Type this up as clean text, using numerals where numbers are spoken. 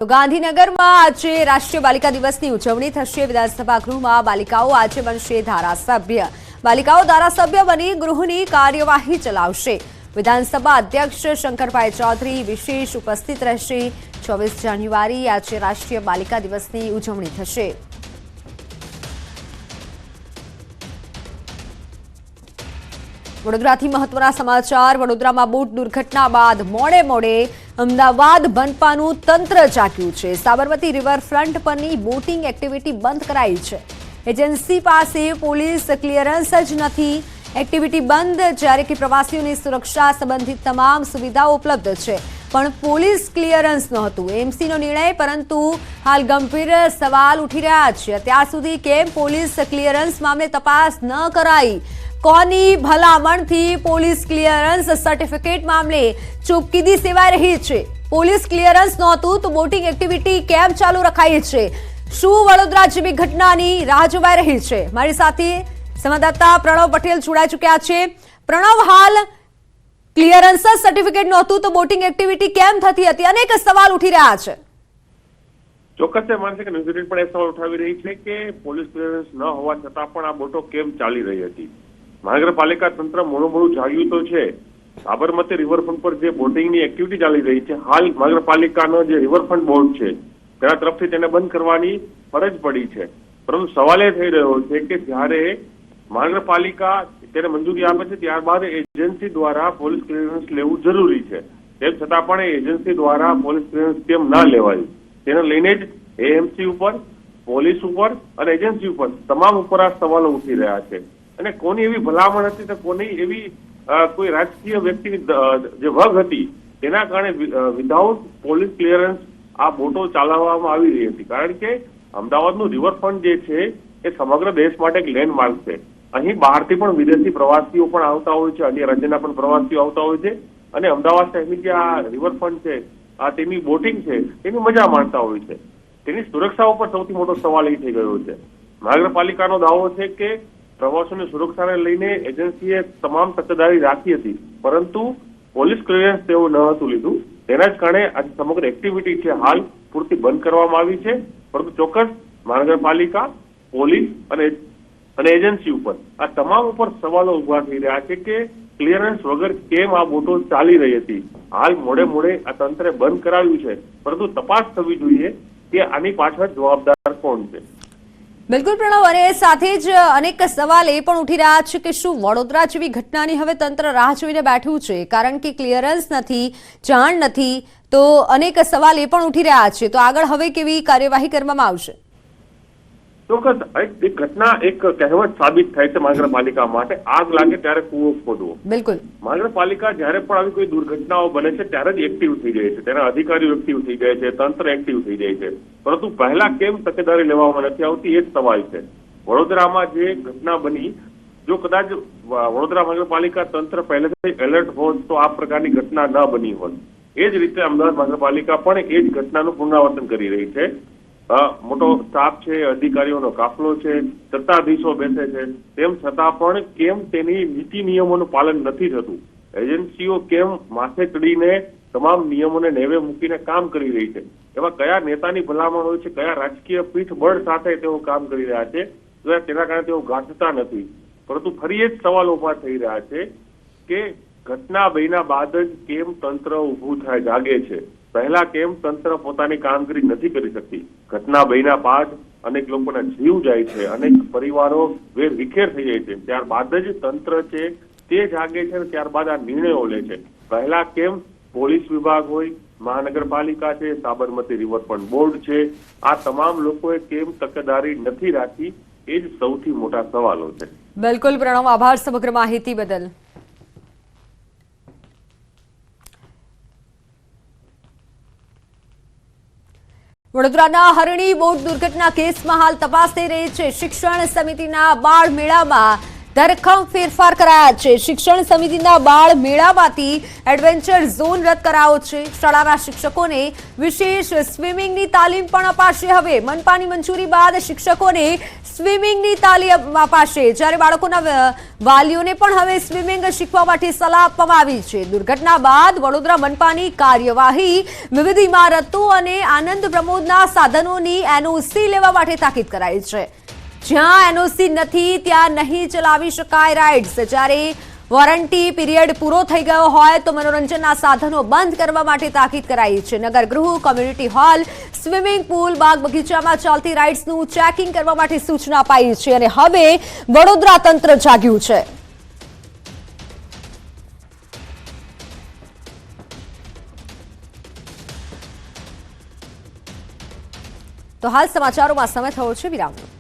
તો ગાંધીનગરમાં આજે રાષ્ટ્રીય બાલિકા દિવસની ઉજવણી થશે। વિધાનસભા ગૃહમાં બાલિકાઓ આજે બનશે ધારાસભ્ય। બાલિકાઓ ધારાસભ્ય બની ગૃહની કાર્યવાહી ચલાવશે। વિધાનસભા અધ્યક્ષ શંકરભાઈ ચૌધરી વિશેષ ઉપસ્થિત રહેશે। 24 જાન્યુઆરી આજે રાષ્ટ્રીય બાલિકા દિવસની ઉજવણી થશે। વડોદરાથી મહત્વના સમાચાર। વડોદરામાં બોટ દુર્ઘટના બાદ મોડે અમદાવાદ બનપાનું તંત્ર જાગ્યું છે। સાબરમતી રિવરફ્રન્ટ પરની બોટિંગ એક્ટિવિટી બંધ કરાઈ છે। એજન્સી પાસે પોલીસ ક્લિયરન્સ જ નથી। એક્ટિવિટી બંધ, જ્યારે કે પ્રવાસીઓની સુરક્ષા સંબંધિત તમામ સુવિધાઓ ઉપલબ્ધ છે, પણ પોલીસ ક્લિયરન્સ નહોતું। એમસીનો નિર્ણય, પરંતુ હાલ ગંભીર સવાલ ઉઠી રહ્યા છે। અત્યાર સુધી કેમ પોલીસ ક્લિયરન્સ મામલે તપાસ ન કરાઈ? કોની ભલામણથી પોલીસ ક્લિયરન્સ સર્ટિફિકેટ મામલે ચૂપકીદી સેવાઈ રહી છે? પોલીસ ક્લિયરન્સ નહોતું તો બોટિંગ એક્ટિવિટી કેમ ચાલુ રખાઈ છે? શું વડોદરા જેવી ઘટનાની રાહ જોવાઈ રહી છે? મારી સાથે સંવાદદાતા પ્રણવ પટેલ જોડાઈ ચૂક્યા છે। પ્રણવ, હાલ ક્લિયરન્સ સર્ટિફિકેટ નહોતું તો બોટિંગ એક્ટિવિટી કેમ થતી હતી? અનેક સવાલ ઉઠી રહ્યા છે। ચોક્કસ માનશે કે ન્યૂઝ પણ એ સવાલ ઉઠાવી રહી છે કે પોલીસ ક્લિયરન્સ ન હોવા છતાં પણ આ બોટો કેમ ચાલી રહી હતી। મહાનગરપાલિકા તંત્ર મોડું જાગ્યું તો છે। સાબરમતી રિવરફ્રન્ટ પર જે બોટિંગની એક્ટિવિટી ચાલી રહી છે, હાલ મહાનગરપાલિકાનો જે રિવરફ્રન્ટ બોર્ડ છે તેના તરફથી તેને બંધ કરવાની ફરજ પડી છે। પરંતુ સવાલ એ થઈ રહ્યો છે કે જ્યારે મહાનગરપાલિકા તેને મંજૂરી આપે છે ત્યારબાદ એજન્સી દ્વારા પોલીસ ક્લિયરન્સ લેવું જરૂરી છે। તેમ છતાં પણ એજન્સી દ્વારા પોલીસ ક્લિયરન્સ કેમ ના લેવાયું, તેને લઈને જ એએમસી ઉપર, પોલીસ ઉપર અને એજન્સી ઉપર તમામ ઉપર આ સવાલો ઉઠી રહ્યા છે। અને કોની એવી ભલામણ હતી તો કોની એવી કોઈ રાજકીય વ્યક્તિની જે વગ હતી તેના કારણે વિધાઉટ પોલીસ ક્લિયરન્સ આ બોટો ચલાવવામાં આવી રહી હતી? કારણ કે અમદાવાદનું રિવરફ્રન્ટ જે છે એ સમગ્ર દેશ માટે એક લેન્ડમાર્ક છે। અહીં બહારથી પણ વિદેશી પ્રવાસીઓ પણ આવતા હોય છે, અન્ય રાજ્યના પણ પ્રવાસીઓ આવતા હોય છે અને અમદાવાદ શહેરની જે આ રિવરફ્રન્ટ છે, આ તેની બોટિંગ છે, તેની મજા માણતા હોય છે। તેની સુરક્ષા ઉપર સૌથી મોટો સવાલ એ થઈ ગયો છે। મહાનગરપાલિકાનો દાવો છે કે પ્રવાસીઓની સુરક્ષાને લઈને એજન્સીએ તમામ તકેદારી રાખી હતી, પરંતુ પોલીસ ક્લિયરન્સ તેઓ ન હતું લીધું। તેના જ કારણે આજે સમગ્ર એક્ટિવિટી છે હાલ પૂરતી બંધ કરવામાં આવી છે। પરંતુ ચોક્કસ મહાનગરપાલિકા, પોલીસ અને એજન્સી ઉપર આ તમામ ઉપર સવાલો ઉભા થઈ રહ્યા છે કે ક્લિયરન્સ વગર કેમ આ બોટો ચાલી રહી હતી। હાલ મોડે આ તંત્રે બંધ કરાવ્યું છે, પરંતુ તપાસ થવી જોઈએ કે આની પાછળ જવાબદાર કોણ છે। બિલકુલ પ્રણવ, અને સાથે જ અનેક સવાલ એ પણ ઉઠી રહ્યા છે કે શું વડોદરા જેવી ઘટનાની હવે તંત્ર રાહ જોઈને બેઠું છે? કારણ કે ક્લિયરન્સ નથી, જાણ નથી, તો અનેક સવાલ એ પણ ઉઠી રહ્યા છે। તો આગળ હવે કેવી કાર્યવાહી કરવામાં આવશે? ચોક્કસ એક ઘટના એક કહેવત સાબિત થાય છે મહાનગરપાલિકા માટે, આગ લાગે ત્યારે કૂવો ખોદવો। બિલકુલ, મહાનગરપાલિકા જ્યારે પણ આવી કોઈ દુર્ઘટનાઓ બને છે ત્યારે જ એક્ટિવ થઈ જાય છે, તેના અધિકારીઓ એક્ટિવ થઈ જાય છે, તંત્ર એક્ટિવ થઈ જાય છે, પરંતુ પહેલા કેમ તકેદારી લેવામાં નથી આવતી એ જ સવાલ છે। વડોદરામાં જે ઘટના બની, જો કદાચ વડોદરા મહાનગરપાલિકા તંત્ર પહેલેથી એલર્ટ હોત તો આ પ્રકારની ઘટના ન બની હોત। એ જ રીતે અમદાવાદ મહાનગરપાલિકા પણ એ જ ઘટનાનું પુનરાવર્તન કરી રહી છે। મોટો સ્ટાફ છે, અધિકારીઓનો કાફલો છે, સત્તાધીશો બેસે છે, તેમ છતાં પણ કેમ તેની નીતિ નિયમોનું પાલન નથી થતું? એજન્સીઓ કેમ માથે ચડીને તમામ નિયમોને નેવે મૂકીને કામ કરી રહી છે? એવા કયા નેતાની ભલામણ હોય છે, કયા રાજકીય પીઠબળ સાથે તેઓ કામ કરી રહ્યા છે, તેના કારણે તેઓ ગાંઠતા નથી? પરંતુ ફરી એ જ સવાલ ઉભા થઈ રહ્યા છે કે ઘટના બન્યા બાદ જ કેમ તંત્ર ઊભું થાય, જાગે છે? પહેલા કેમ તંત્ર પોતાની કામગીરી નથી કરી શકતી? ઘટના બન્યા બાદ અનેક લોકોના જીવ જાય છે, અનેક પરિવારો વેરવિખેર થઈ જાય છે, ત્યારબાદ જ તંત્ર છે તે જાગે છે અને ત્યારબાદ આ નિર્ણયો લે છે। પહેલા કેમ પોલીસ વિભાગ હોય, મહાનગરપાલિકા છે, સાબરમતી રિવરફ્રન્ટ બોર્ડ છે, આ તમામ લોકોએ કેમ તકેદારી નથી રાખી? એ જ સૌથી મોટા સવાલો છે। બિલકુલ પ્રણવ, આભાર સમગ્ર માહિતી બદલ। વડોદરાના હરણી બોટ દુર્ઘટના કેસમાં હાલ તપાસ થઈ રહી છે। શિક્ષણ સમિતિના બાળ મેળામાં ધરખમ ફેરફાર કરાયા છે. શિક્ષણ સમિતિના બાળ મેળામાંથી એડવેન્ચર ઝોન રદ કરાયો છે. શાળાના શિક્ષકોને વિશેષ સ્વિમિંગની તાલીમ પણ અપાશે. હવે મનપાની મંજૂરી બાદ શિક્ષકોને સ્વિમિંગની તાલીમ અપાશે, જ્યારે બાળકોના વાલીઓને પણ હવે સ્વિમિંગ શીખવા માટે સલાહ આપવામાં આવી છે. દુર્ઘટના બાદ વડોદરા મનપાની કાર્યવાહી વિવિધ ઇમારતો અને આનંદ પ્રમોદના સાધનોની એનઓસી લેવા માટે તાકીદ કરાઈ છે. જ્યાં એનઓસી નથી ત્યાં નહીં ચલાવી શકાય રાઇડ્સ. જ્યારે વોરંટી પીરિયડ પૂરો થઈ ગયો હોય તો મનોરંજનના સાધનો બંધ કરવા માટે તાકીદ કરાઈ છે. નગર ગૃહ, કોમ્યુનિટી હોલ, સ્વિમિંગ પુલ, બાગ બગીચામાં ચાલતી રાઇડ્સનું ચેકિંગ કરવા માટે સૂચના અપાઈ છે. અને હવે વડોદરા તંત્ર જાગ્યું છે. તો હાલ સમાચારોમાં સમય થયો છે વિરામનો.